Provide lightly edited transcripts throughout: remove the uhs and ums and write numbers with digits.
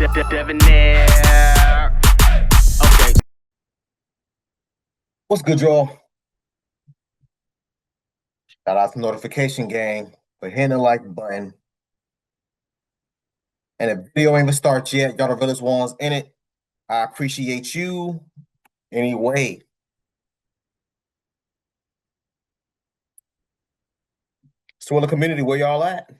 Debonair. Okay. What's good, y'all? Shout out to Notification Gang for hitting the like button. And the video ain't even starts yet. Y'all the realest ones in it. I appreciate you anyway. Swirler community, where y'all at?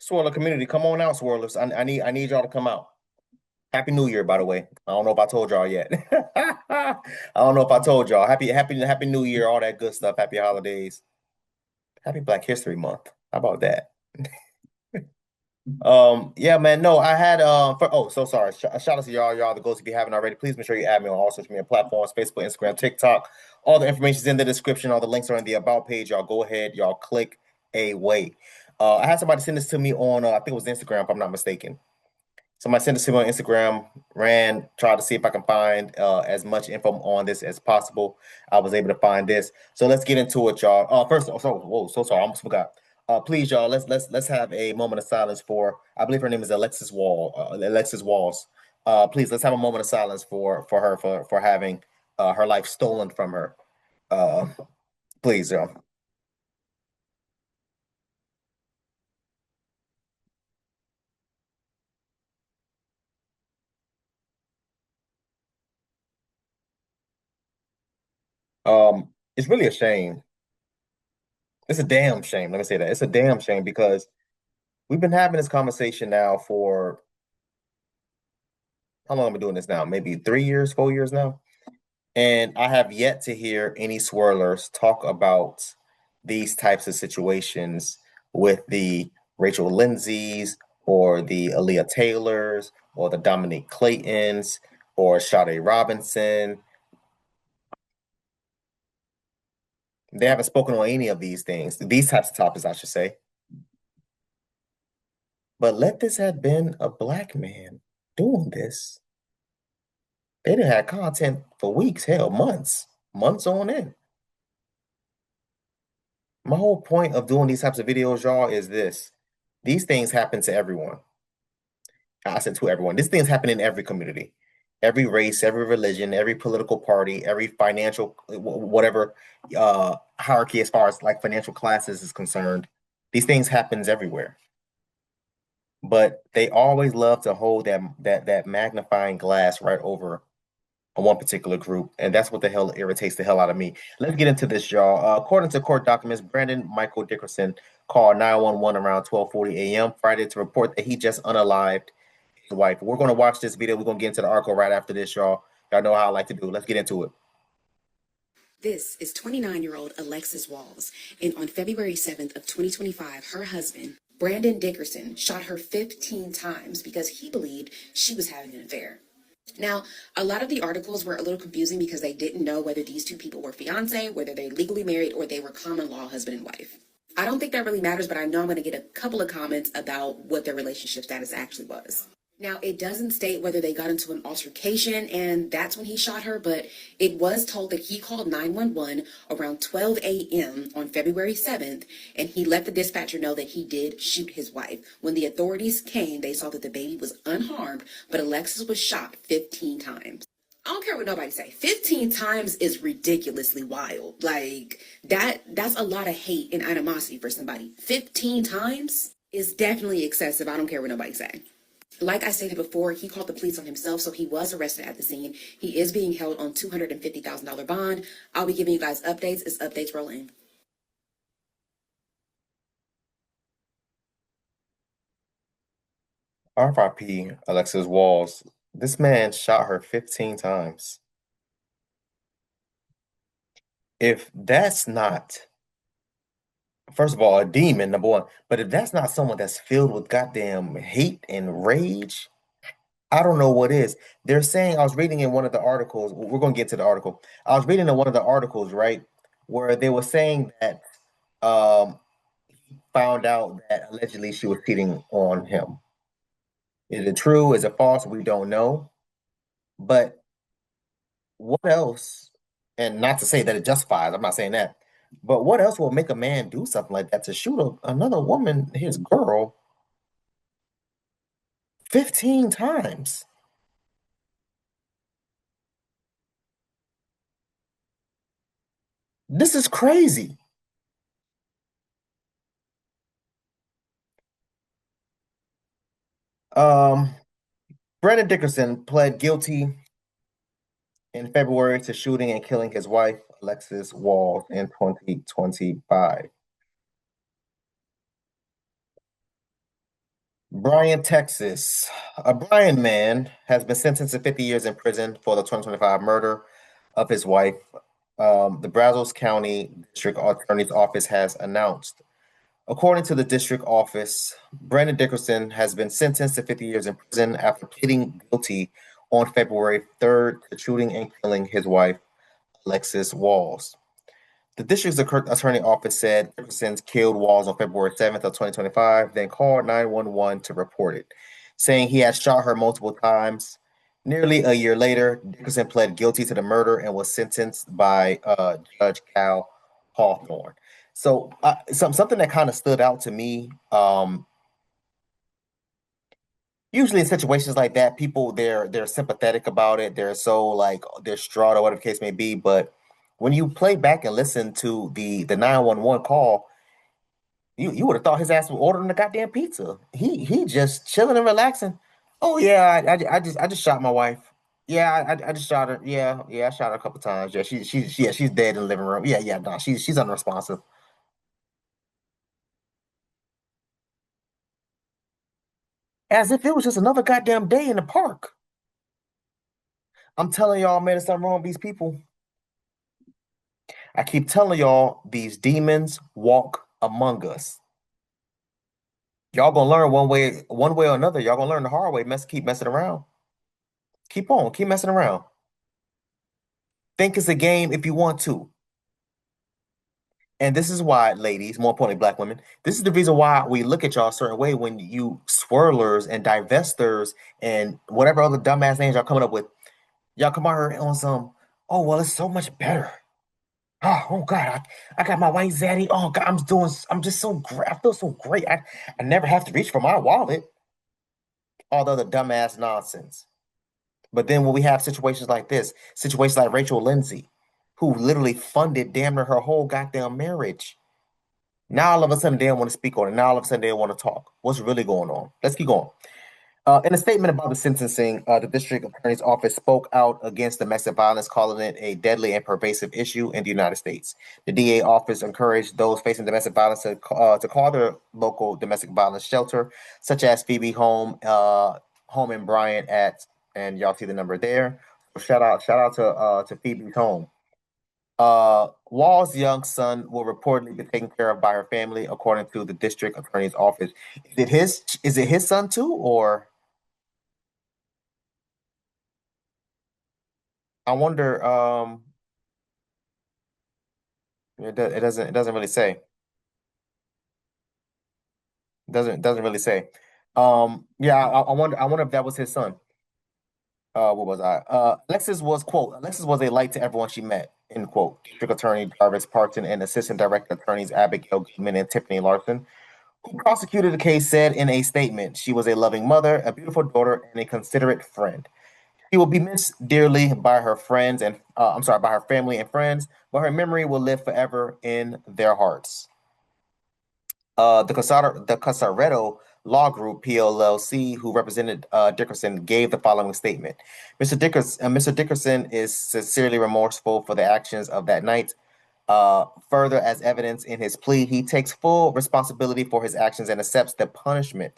Swirler community, come on out, Swirlers. I need y'all to come out. Happy New Year, by the way. I don't know if I told y'all yet. I don't know if I told y'all. Happy New Year, all that good stuff. Happy holidays. Happy Black History Month. How about that? Yeah, man. No, I had so sorry. Shout out to y'all the ghosts if you haven't already. Please make sure you add me on all social media platforms, Facebook, Instagram, TikTok. All the information's in the description, all the links are in the about page. Y'all go ahead, y'all click away. I had somebody send this to me on I think it was Instagram, if I'm not mistaken. Somebody sent this to me on Instagram, tried to see if I can find as much info on this as possible. I was able to find this. So let's get into it, y'all. First, so sorry, I almost forgot. Please, y'all, let's have a moment of silence for I believe her name is Alexis Walls. Please let's have a moment of silence for her for having her life stolen from her. Uh, please, y'all. It's really a shame. It's a damn shame. Let me say that. It's a damn shame because we've been having this conversation now for how long am I doing this now? Maybe 3 years, 4 years now. And I have yet to hear any swirlers talk about these types of situations with the Rachel Lindsays or the Aaliyah Taylors or the Dominique Claytons or Sade Robinson. They haven't spoken on any of these things, these types of topics, I should say. But let this have been a black man doing this. They done had content for weeks, hell, months on end. My whole point of doing these types of videos, y'all, is this. These things happen to everyone. I said to everyone. These things happen in every community, every race, every religion, every political party, every financial, whatever hierarchy as far as like financial classes is concerned. These things happens everywhere. But they always love to hold that magnifying glass right over on one particular group, and that's what the hell irritates the hell out of me. Let's get into this, y'all. According to court documents, Brandon Michael Dickerson called 911 around 12:40 a.m. Friday to report that he just unalived his wife. We're going to watch this video. We're going to get into the article right after this, y'all. Y'all know how I like to do. Let's get into it. This is 29-year-old Alexis Walls, and on February 7th of 2025, her husband, Brandon Dickerson, shot her 15 times because he believed she was having an affair. Now, a lot of the articles were a little confusing because they didn't know whether these two people were fiancé, whether they legally married, or they were common law husband and wife. I don't think that really matters, but I know I'm going to get a couple of comments about what their relationship status actually was. Now, it doesn't state whether they got into an altercation and that's when he shot her, but it was told that he called 911 around 12 a.m. on February 7th, and he let the dispatcher know that he did shoot his wife. When the authorities came, they saw that the baby was unharmed, but Alexis was shot 15 times. I don't care what nobody say. 15 times is ridiculously wild. Like, that's a lot of hate and animosity for somebody. 15 times is definitely excessive. I don't care what nobody say. Like I stated before, he called the police on himself, so he was arrested at the scene. He is being held on $250,000 bond. I'll be giving you guys updates as updates roll in. RIP Alexis Walls. This man shot her 15 times. If that's not, first of all, a demon, number one, but if that's not someone that's filled with goddamn hate and rage, I don't know what is. They're saying, I was reading in one of the articles, we're going to get to the article. I was reading in one of the articles, right, where they were saying that he found out that allegedly she was cheating on him. Is it true? Is it false? We don't know. But what else? And not to say that it justifies, I'm not saying that. But what else will make a man do something like that to shoot another woman, his girl, 15 times. This is crazy. Um, Brandon Dickerson pled guilty in February to shooting and killing his wife, Alexis Wall, in 2025. Bryan, Texas. A Bryan man has been sentenced to 50 years in prison for the 2025 murder of his wife. The Brazos County District Attorney's Office has announced. According to the district office, Brandon Dickerson has been sentenced to 50 years in prison after pleading guilty on February 3rd to shooting and killing his wife, Alexis Walls. The district's attorney office said Dickerson killed Walls on February 7th of 2025, then called 911 to report it, saying he had shot her multiple times. Nearly a year later, Dickerson pled guilty to the murder and was sentenced by Judge Cal Hawthorne. So, something that kind of stood out to me. Usually in situations like that, people they're sympathetic about it. They're so like they're distraught or whatever the case may be. But when you play back and listen to the 911 call, you would have thought his ass was ordering the goddamn pizza. He just chilling and relaxing. Oh yeah, I just shot my wife. Yeah, I just shot her. Yeah, I shot her a couple times. Yeah, she's dead in the living room. Yeah, no, she's unresponsive. As if it was just another goddamn day in the park. I'm telling y'all, man, there's something wrong with these people. I keep telling y'all, these demons walk among us. Y'all gonna learn one way or another. Y'all gonna learn the hard way. Keep messing around. Keep messing around. Think it's a game if you want to. And this is why, ladies, more importantly, black women, this is the reason why we look at y'all a certain way when you swirlers and divestors and whatever other dumbass names y'all coming up with. Y'all come out here on some, oh, well, it's so much better. Oh God, I got my white Zaddy. Oh God, I'm just so great. I feel so great. I never have to reach for my wallet. All the other dumbass nonsense. But then when we have situations like this, situations like Rachel Lindsay, who literally funded damn near her whole goddamn marriage. Now all of a sudden they don't want to speak on it. Now all of a sudden they don't want to talk. What's really going on? Let's keep going. In a statement about the sentencing, the district attorney's office spoke out against domestic violence, calling it a deadly and pervasive issue in the United States. The DA office encouraged those facing domestic violence to call their local domestic violence shelter, such as Phoebe Home and Bryant at, and y'all see the number there. So shout out to Phoebe's home. Wall's young son will reportedly be taken care of by her family, according to the district attorney's office. Is it his son too, or? I wonder. It doesn't really say. It doesn't really say. Yeah, I wonder if that was his son. What was I? Alexis was a light to everyone she met. End quote. District Attorney Jarvis Parton and Assistant Director Attorneys Abigail Goodman and Tiffany Larson, who prosecuted the case, said in a statement, she was a loving mother, a beautiful daughter, and a considerate friend. She will be missed dearly by her friends and by her family and friends, but her memory will live forever in their hearts. The Casaretto Law Group (PLLC), who represented Dickerson, gave the following statement: Mr. Dickerson is sincerely remorseful for the actions of that night. Further, as evidence in his plea, he takes full responsibility for his actions and accepts the punishment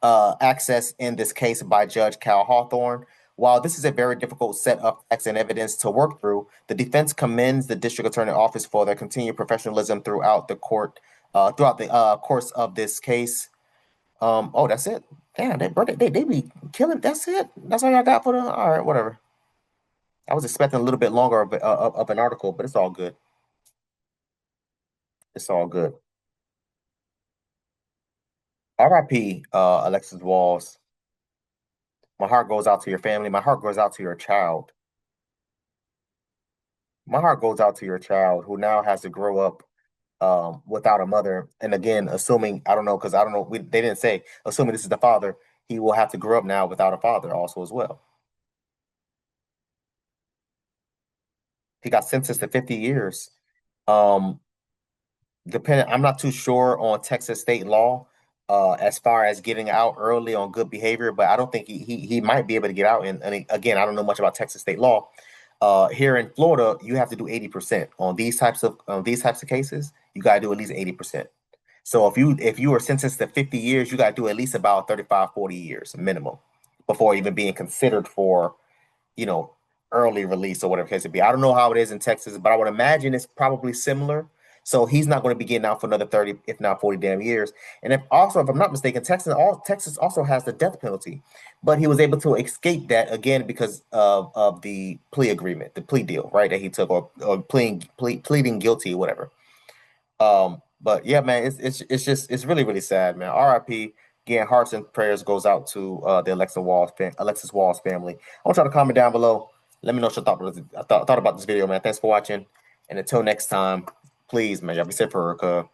accessed in this case by Judge Cal Hawthorne. While this is a very difficult set of facts and evidence to work through, the defense commends the district attorney office for their continued professionalism throughout the course of this case. Oh, that's it. Damn, they be killing. That's it. That's all I got for the. All right, whatever. I was expecting a little bit longer of an article, but it's all good. It's all good. R.I.P. Alexis Walls. My heart goes out to your family. My heart goes out to your child. My heart goes out to your child who now has to grow up without a mother. And again, assuming I don't know because I don't know they didn't say assuming this is the father. he will have to grow up now without a father also as well. He got sentenced to 50 years. I'm not too sure on Texas state law as far as getting out early on good behavior, but I don't think he might be able to get out. And again, I don't know much about Texas state law. Here in Florida, you have to do 80% on these types of cases. You got to do at least 80%. So if you were sentenced to 50 years, you got to do at least about 35, 40 years minimum before even being considered for, you know, early release or whatever case it be. I don't know how it is in Texas, but I would imagine it's probably similar. So he's not going to be getting out for another 30, if not 40 damn years. And if I'm not mistaken, Texas also has the death penalty, but he was able to escape that again because of the plea agreement, the plea deal, right, that he took, or pleading guilty or whatever. But yeah, man, it's really, really sad, man. RIP. Again, hearts and prayers goes out to the Alexis Walls family. I want y'all to comment down below. Let me know what you thought about this video, man. Thanks for watching. And until next time, please, man, y'all be safe for her.